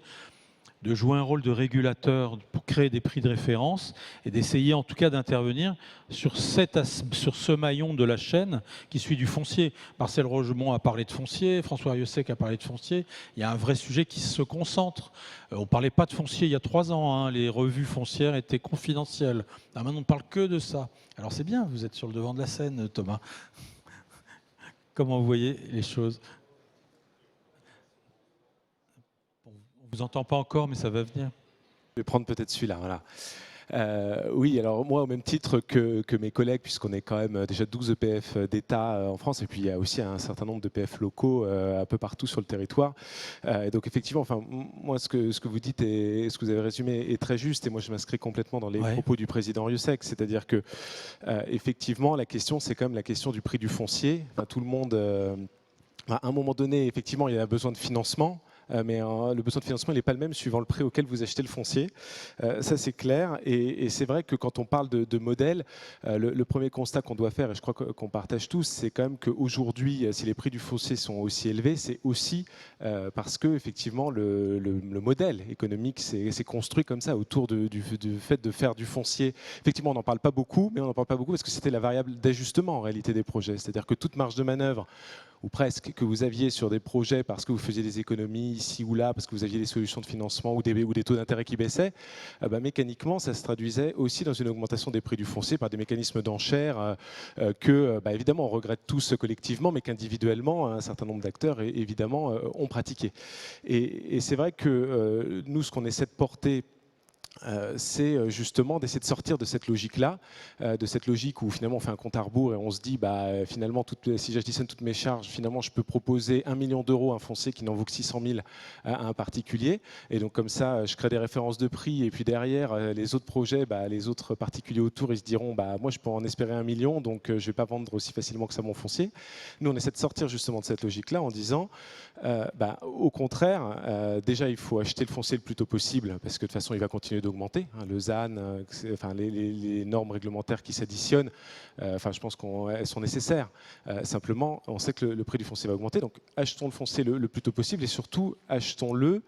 de jouer un rôle de régulateur pour créer des prix de référence et d'essayer en tout cas d'intervenir sur ce maillon de la chaîne qui suit du foncier. Marcel Rogemont a parlé de foncier, François Rieusec a parlé de foncier. Il y a un vrai sujet qui se concentre. On ne parlait pas de foncier il y a 3 ans, hein. Les revues foncières étaient confidentielles. Maintenant, on ne parle que de ça. Alors c'est bien, vous êtes sur le devant de la scène, Thomas. Comment vous voyez les choses ? On ne vous entend pas encore, mais ça va venir. Je vais prendre peut-être celui-là. Voilà. Oui, alors moi, au même titre que mes collègues, puisqu'on est quand même déjà 12 EPF d'État en France, et puis il y a aussi un certain nombre d'EPF locaux un peu partout sur le territoire. Et donc effectivement, enfin, moi, ce que vous dites et ce que vous avez résumé est très juste, et moi je m'inscris complètement dans les propos du président Rieusec, c'est-à-dire que effectivement, la question, c'est quand même la question du prix du foncier. Enfin, tout le monde, à un moment donné, effectivement, il y a besoin de financement. Mais le besoin de financement n'est pas le même suivant le prix auquel vous achetez le foncier. Ça, c'est clair. Et c'est vrai que quand on parle de modèle, le premier constat qu'on doit faire, et je crois qu'on partage tous, c'est quand même qu'aujourd'hui, si les prix du foncier sont aussi élevés, c'est aussi parce que effectivement, le modèle économique s'est construit comme ça autour du fait de faire du foncier. Effectivement, on n'en parle pas beaucoup, mais on n'en parle pas beaucoup parce que c'était la variable d'ajustement en réalité des projets. C'est-à-dire que toute marge de manœuvre, ou presque, que vous aviez sur des projets parce que vous faisiez des économies ici ou là, parce que vous aviez des solutions de financement ou des taux d'intérêt qui baissaient, mécaniquement, ça se traduisait aussi dans une augmentation des prix du foncier par des mécanismes d'enchères que, évidemment, on regrette tous collectivement, mais qu'individuellement, un certain nombre d'acteurs, évidemment, ont pratiqué. Et c'est vrai que nous, ce qu'on essaie de porter, c'est justement d'essayer de sortir de cette logique-là, de cette logique où finalement on fait un compte à rebours et on se dit finalement si j'additionne toutes mes charges, finalement je peux proposer 1 million d'euros à un foncier qui n'en vaut que 600 000 à un particulier, et donc comme ça je crée des références de prix, et puis derrière les autres projets, les autres particuliers autour, ils se diront moi je peux en espérer 1 million, donc je ne vais pas vendre aussi facilement que ça mon foncier. Nous on essaie de sortir justement de cette logique-là en disant au contraire, déjà il faut acheter le foncier le plus tôt possible parce que de toute façon il va continuer d'augmenter. Le ZAN, les normes réglementaires qui s'additionnent, je pense qu'elles sont nécessaires. Simplement, on sait que le prix du foncier va augmenter, donc achetons le foncier le plus tôt possible et surtout achetons-le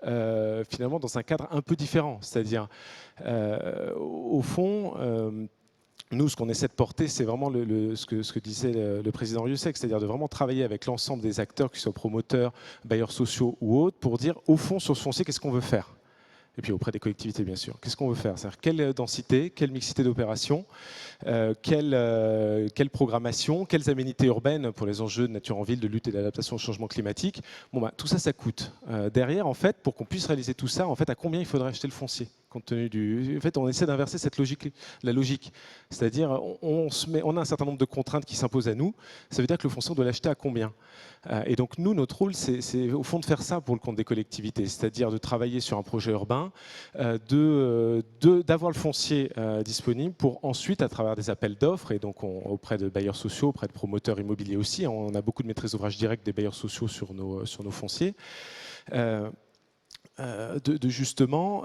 finalement dans un cadre un peu différent. C'est-à-dire, au fond, nous, ce qu'on essaie de porter, c'est vraiment ce que disait le président Rieusec, c'est-à-dire de vraiment travailler avec l'ensemble des acteurs, qu'ils soient promoteurs, bailleurs sociaux ou autres, pour dire, au fond, sur ce foncier, qu'est-ce qu'on veut faire ? Et puis auprès des collectivités, bien sûr. Qu'est-ce qu'on veut faire ? C'est-à-dire quelle densité, quelle mixité d'opérations, quelle programmation, quelles aménités urbaines pour les enjeux de nature en ville, de lutte et d'adaptation au changement climatique. Tout ça, ça coûte. Derrière, en fait, pour qu'on puisse réaliser tout ça, en fait, à combien il faudrait acheter le foncier ? Compte tenu en fait, on essaie d'inverser cette logique, la logique. C'est-à-dire, on a un certain nombre de contraintes qui s'imposent à nous. Ça veut dire que le foncier, on doit l'acheter à combien ? Et donc, nous, notre rôle, c'est au fond de faire ça pour le compte des collectivités. C'est-à-dire de travailler sur un projet urbain, d'avoir le foncier disponible pour ensuite, à travers des appels d'offres, et donc auprès de bailleurs sociaux, auprès de promoteurs immobiliers aussi, on a beaucoup de maîtrise d'ouvrage direct des bailleurs sociaux sur nos fonciers, justement,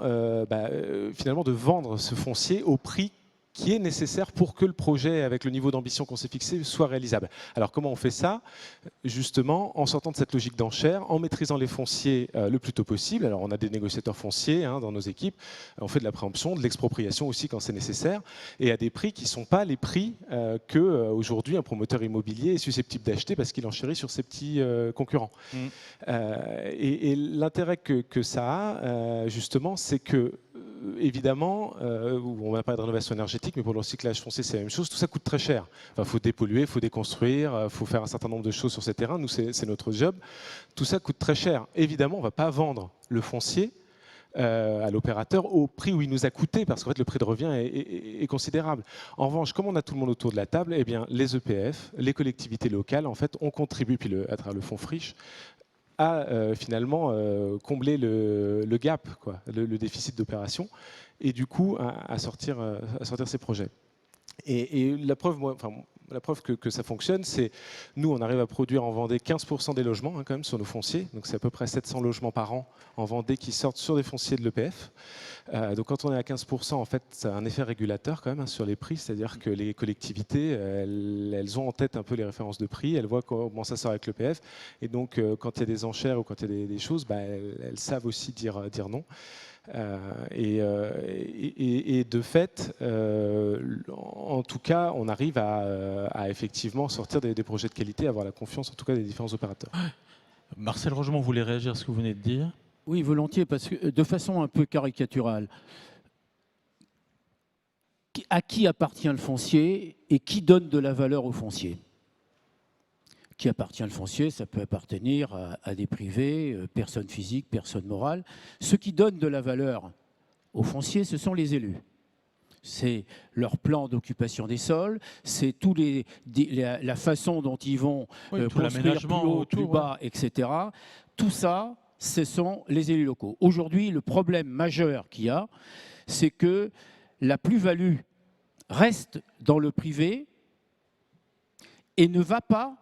finalement, de vendre ce foncier au prix qui est nécessaire pour que le projet, avec le niveau d'ambition qu'on s'est fixé, soit réalisable. Alors comment on fait ça ? Justement, en sortant de cette logique d'enchère, en maîtrisant les fonciers le plus tôt possible. Alors on a des négociateurs fonciers dans nos équipes, on fait de la préemption, de l'expropriation aussi quand c'est nécessaire, et à des prix qui ne sont pas les prix qu'aujourd'hui un promoteur immobilier est susceptible d'acheter parce qu'il enchérit sur ses petits concurrents. Et l'intérêt que ça a, justement, c'est que évidemment, on va pas de rénovation énergétique, mais pour le recyclage foncier, c'est la même chose. Tout ça coûte très cher. Il faut dépolluer, il faut déconstruire, il faut faire un certain nombre de choses sur ces terrains. Nous, c'est notre job. Tout ça coûte très cher. Évidemment, on ne va pas vendre le foncier à l'opérateur au prix où il nous a coûté, parce qu'en fait, le prix de revient est considérable. En revanche, comme on a tout le monde autour de la table, eh bien, les EPF, les collectivités locales, en fait, on contribue, puis à travers le fonds Friche, à finalement combler le gap, le déficit d'opération, et du coup à sortir ces projets. Et la preuve, la preuve que ça fonctionne, c'est nous, on arrive à produire en Vendée 15% des logements quand même sur nos fonciers. Donc c'est à peu près 700 logements par an en Vendée qui sortent sur des fonciers de l'EPF. Donc quand on est à 15%, en fait, ça a un effet régulateur quand même sur les prix, c'est-à-dire que les collectivités, elles ont en tête un peu les références de prix, elles voient comment ça sort avec l'EPF. Et donc quand il y a des enchères ou quand il y a des choses, elles savent aussi dire non. Et de fait, en tout cas, on arrive à effectivement sortir des projets de qualité, avoir la confiance en tout cas des différents opérateurs. Marcel Rogemont, vous voulez réagir à ce que vous venez de dire? Oui, volontiers, parce que de façon un peu caricaturale, à qui appartient le foncier et qui donne de la valeur au foncier? Qui appartient le foncier, ça peut appartenir à des privés, personnes physiques, personnes morales. Ceux qui donnent de la valeur au foncier, ce sont les élus. C'est leur plan d'occupation des sols, c'est la façon dont ils vont construire plus haut, plus bas, etc. Tout ça, ce sont les élus locaux. Aujourd'hui, le problème majeur qu'il y a, c'est que la plus-value reste dans le privé et ne va pas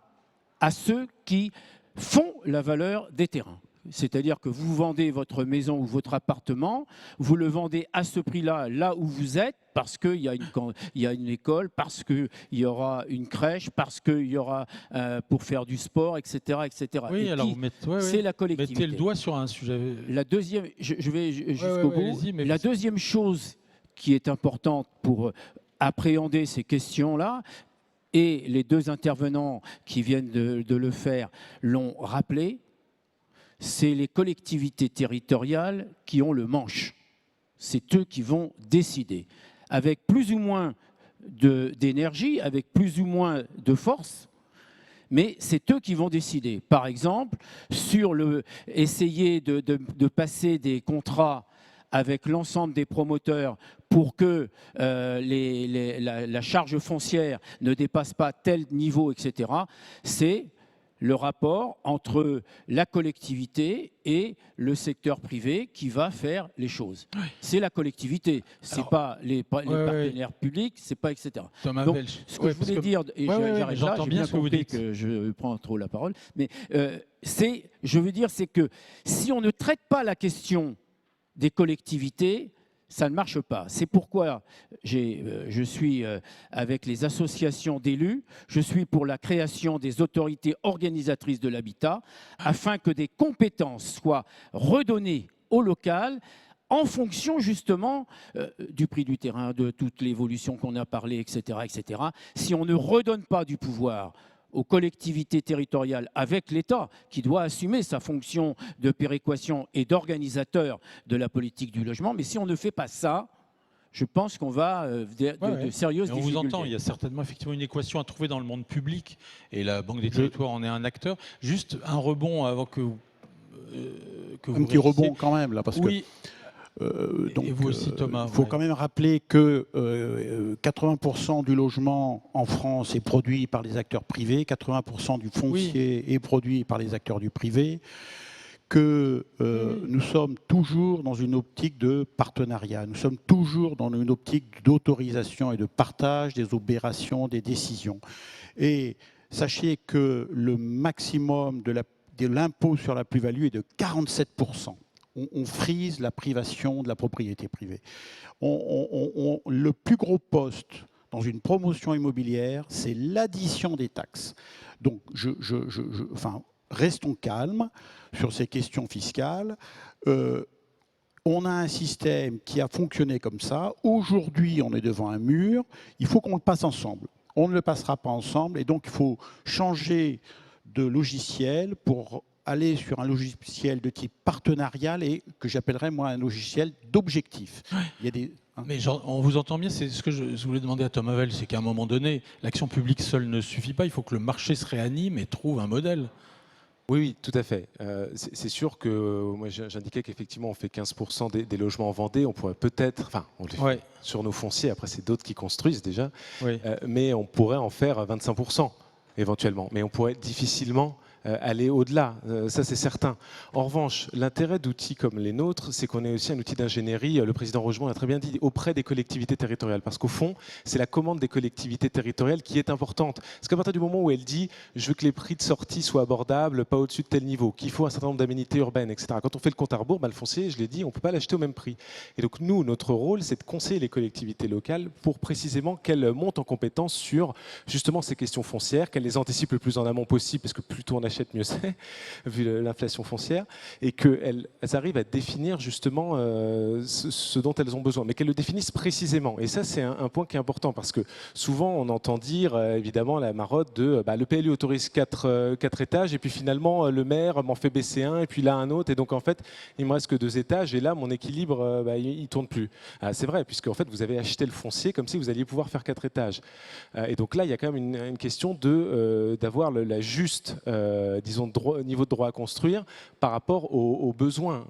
à ceux qui font la valeur des terrains. C'est-à-dire que vous vendez votre maison ou votre appartement, vous le vendez à ce prix-là, là où vous êtes, parce qu'il y a une école, parce qu'il y aura une crèche, parce qu'il y aura pour faire du sport, etc. etc. Oui, alors c'est la collectivité. Mettez le doigt sur un sujet. La deuxième, je vais jusqu'au bout. La deuxième chose qui est importante pour appréhender ces questions-là, et les deux intervenants qui viennent de le faire l'ont rappelé, c'est les collectivités territoriales qui ont le manche. C'est eux qui vont décider, avec plus ou moins d'énergie, avec plus ou moins de force, mais c'est eux qui vont décider. Par exemple, sur essayer de passer des contrats avec l'ensemble des promoteurs pour que la charge foncière ne dépasse pas tel niveau, etc., c'est le rapport entre la collectivité et le secteur privé qui va faire les choses. Oui. C'est la collectivité, ce n'est pas les partenaires publics, c'est pas etc. Donc, ce que je voulais dire, et j'arrête là, j'ai bien compris que je prends trop la parole, mais je veux dire, c'est que si on ne traite pas la question des collectivités, ça ne marche pas. C'est pourquoi je suis avec les associations d'élus, je suis pour la création des autorités organisatrices de l'habitat, afin que des compétences soient redonnées au local en fonction justement du prix du terrain, de toute l'évolution qu'on a parlé, etc., etc. Si on ne redonne pas du pouvoir aux collectivités territoriales avec l'État qui doit assumer sa fonction de péréquation et d'organisateur de la politique du logement. Mais si on ne fait pas ça, je pense qu'on va de sérieuses difficultés. On vous entend, il y a certainement effectivement une équation à trouver dans le monde public et la Banque des Territoires en est un acteur. Juste un rebond avant que vous un petit rebond quand même là, parce que... donc, et vous aussi, Thomas. Il faut quand même rappeler que 80% du logement en France est produit par les acteurs privés, 80% du foncier est produit par les acteurs du privé, que nous sommes toujours dans une optique de partenariat, nous sommes toujours dans une optique d'autorisation et de partage des opérations, des décisions. Et sachez que le maximum de l'impôt sur la plus-value est de 47%. On frise la privation de la propriété privée. Le plus gros poste dans une promotion immobilière, c'est l'addition des taxes. Donc, restons calmes sur ces questions fiscales. On a un système qui a fonctionné comme ça. Aujourd'hui, on est devant un mur. Il faut qu'on le passe ensemble. On ne le passera pas ensemble. Et donc, il faut changer de logiciel pour aller sur un logiciel de type partenarial et que j'appellerais moi un logiciel d'objectif. Il y a des... Mais on vous entend bien, c'est ce que je voulais demander à Thomas Havel, c'est qu'à un moment donné, l'action publique seule ne suffit pas, il faut que le marché se réanime et trouve un modèle. Oui, tout à fait. C'est sûr que moi j'indiquais qu'effectivement on fait 15% des logements en Vendée, on pourrait peut-être, enfin on les fait sur nos fonciers, après c'est d'autres qui construisent déjà, mais on pourrait en faire 25% éventuellement, mais on pourrait difficilement aller au-delà, ça c'est certain. En revanche, l'intérêt d'outils comme les nôtres, c'est qu'on est aussi un outil d'ingénierie, le président Rogemont l'a très bien dit, auprès des collectivités territoriales. Parce qu'au fond, c'est la commande des collectivités territoriales qui est importante. Parce qu'à partir du moment où elle dit « je veux que les prix de sortie soient abordables, pas au-dessus de tel niveau, qu'il faut un certain nombre d'aménités urbaines, etc. » Quand on fait le compte à rebours, le foncier, je l'ai dit, on ne peut pas l'acheter au même prix. Et donc nous, notre rôle, c'est de conseiller les collectivités locales pour précisément qu'elles montent en compétence sur justement ces questions foncières, qu'elles les anticipent le plus en amont possible, parce que plus tôt on achète, mieux c'est, vu l'inflation foncière, et qu'elles arrivent à définir justement ce dont elles ont besoin, mais qu'elles le définissent précisément. Et ça, c'est un point qui est important, parce que souvent, on entend dire, évidemment, la marotte de le PLU autorise 4 étages, et puis finalement, le maire m'en fait baisser un, et puis là, un autre, et donc en fait, il me reste que 2 étages, et là, mon équilibre, il ne tourne plus. C'est vrai, puisque en fait, vous avez acheté le foncier comme si vous alliez pouvoir faire 4 étages. Et donc là, il y a quand même une question d'avoir la juste, disons, niveau de droit à construire par rapport aux besoins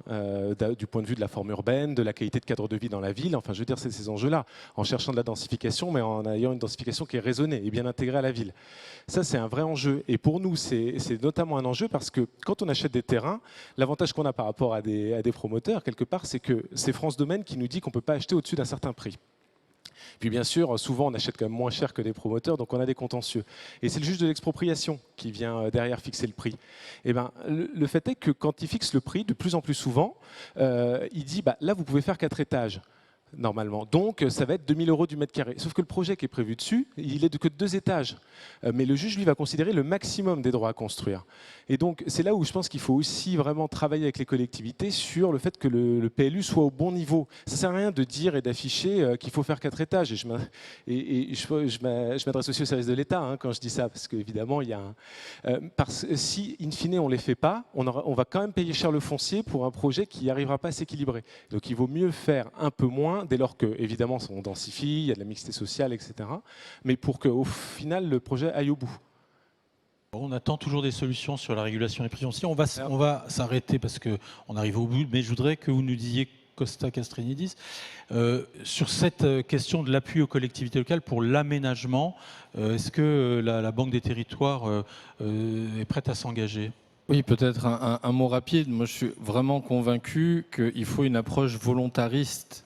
du point de vue de la forme urbaine, de la qualité de cadre de vie dans la ville. Enfin, je veux dire, c'est ces enjeux-là, en cherchant de la densification, mais en ayant une densification qui est raisonnée et bien intégrée à la ville. Ça, c'est un vrai enjeu. Et pour nous, c'est notamment un enjeu parce que quand on achète des terrains, l'avantage qu'on a par rapport à des promoteurs, quelque part, c'est que c'est France Domaine qui nous dit qu'on ne peut pas acheter au-dessus d'un certain prix. Puis bien sûr, souvent on achète quand même moins cher que des promoteurs, donc on a des contentieux. Et c'est le juge de l'expropriation qui vient derrière fixer le prix. Et le fait est que quand il fixe le prix, de plus en plus souvent, il dit là vous pouvez faire 4 étages. Normalement. Donc, ça va être 2 000 € du mètre carré. Sauf que le projet qui est prévu dessus, il est que de 2 étages. Mais le juge, lui, va considérer le maximum des droits à construire. Et donc, c'est là où je pense qu'il faut aussi vraiment travailler avec les collectivités sur le fait que le PLU soit au bon niveau. Ça ne sert à rien de dire et d'afficher qu'il faut faire 4 étages. Et je m'adresse aussi au service de l'État quand je dis ça, parce qu'évidemment, il y a si, in fine, on ne les fait pas, on va quand même payer cher le foncier pour un projet qui n'arrivera pas à s'équilibrer. Donc, il vaut mieux faire un peu moins, dès lors que, évidemment, on densifie, il y a de la mixité sociale, etc. Mais pour qu'au final, le projet aille au bout. On attend toujours des solutions sur la régulation des prix fonciers. On va s'arrêter parce qu'on arrive au bout, mais je voudrais que vous nous disiez, Costa Castrinidis, sur cette question de l'appui aux collectivités locales pour l'aménagement, est-ce que la Banque des territoires est prête à s'engager ? Oui, peut-être un mot rapide. Moi, je suis vraiment convaincu qu'il faut une approche volontariste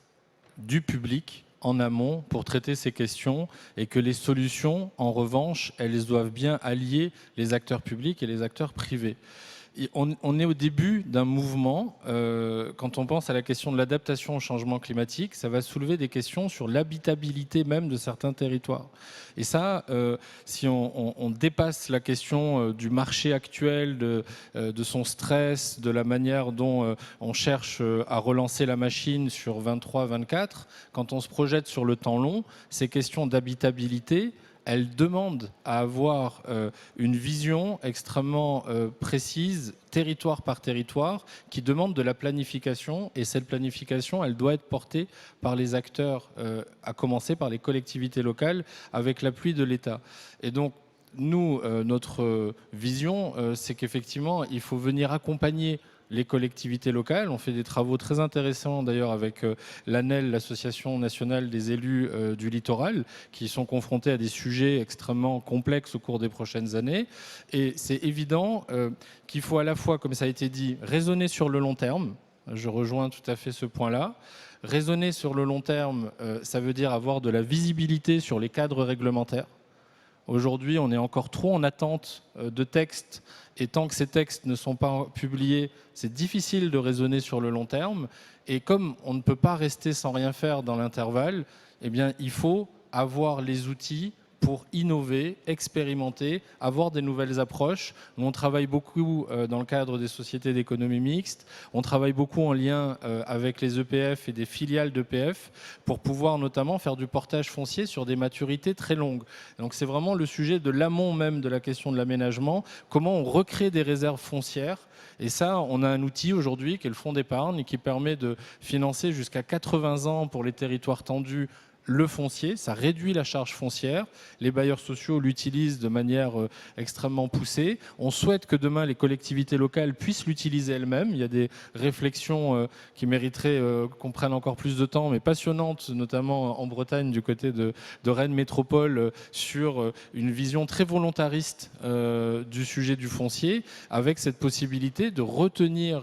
du public en amont pour traiter ces questions et que les solutions, en revanche, elles doivent bien allier les acteurs publics et les acteurs privés. On est au début d'un mouvement. Quand on pense à la question de l'adaptation au changement climatique, ça va soulever des questions sur l'habitabilité même de certains territoires. Et ça, si on dépasse la question du marché actuel, de son stress, de la manière dont on cherche à relancer la machine sur 23-24, quand on se projette sur le temps long, ces questions d'habitabilité, elle demande à avoir une vision extrêmement précise, territoire par territoire, qui demande de la planification. Et cette planification, elle doit être portée par les acteurs, à commencer par les collectivités locales, avec l'appui de l'État. Et donc, nous, notre vision, c'est qu'effectivement, il faut venir accompagner les collectivités locales. On fait des travaux très intéressants d'ailleurs avec l'ANEL, l'Association nationale des élus du littoral, qui sont confrontés à des sujets extrêmement complexes au cours des prochaines années. Et c'est évident qu'il faut à la fois, comme ça a été dit, raisonner sur le long terme. Je rejoins tout à fait ce point-là. Raisonner sur le long terme, ça veut dire avoir de la visibilité sur les cadres réglementaires. Aujourd'hui, on est encore trop en attente de textes, et tant que ces textes ne sont pas publiés, c'est difficile de raisonner sur le long terme. Et comme on ne peut pas rester sans rien faire dans l'intervalle, eh bien, il faut avoir les outils pour innover, expérimenter, avoir des nouvelles approches. Nous, on travaille beaucoup dans le cadre des sociétés d'économie mixte. On travaille beaucoup en lien avec les EPF et des filiales d'EPF pour pouvoir notamment faire du portage foncier sur des maturités très longues. Donc c'est vraiment le sujet de l'amont même de la question de l'aménagement. Comment on recrée des réserves foncières. Et ça, on a un outil aujourd'hui qui est le fonds d'épargne et qui permet de financer jusqu'à 80 ans pour les territoires tendus le foncier, ça réduit la charge foncière. Les bailleurs sociaux l'utilisent de manière extrêmement poussée. On souhaite que demain, les collectivités locales puissent l'utiliser elles-mêmes. Il y a des réflexions qui mériteraient qu'on prenne encore plus de temps, mais passionnantes, notamment en Bretagne, du côté de Rennes Métropole, sur une vision très volontariste du sujet du foncier, avec cette possibilité de retenir,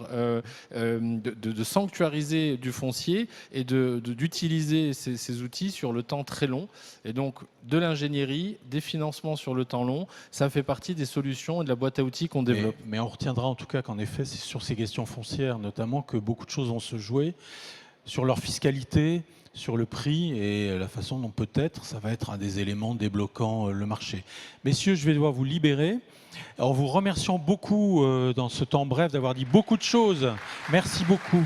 de sanctuariser du foncier et d'utiliser ces outils sur le temps très long. Et donc, de l'ingénierie, des financements sur le temps long, ça fait partie des solutions et de la boîte à outils qu'on développe. Mais on retiendra en tout cas qu'en effet, c'est sur ces questions foncières notamment que beaucoup de choses vont se jouer, sur leur fiscalité, sur le prix et la façon dont peut-être ça va être un des éléments débloquant le marché. Messieurs, je vais devoir vous libérer. En vous remerciant beaucoup dans ce temps bref d'avoir dit beaucoup de choses. Merci beaucoup.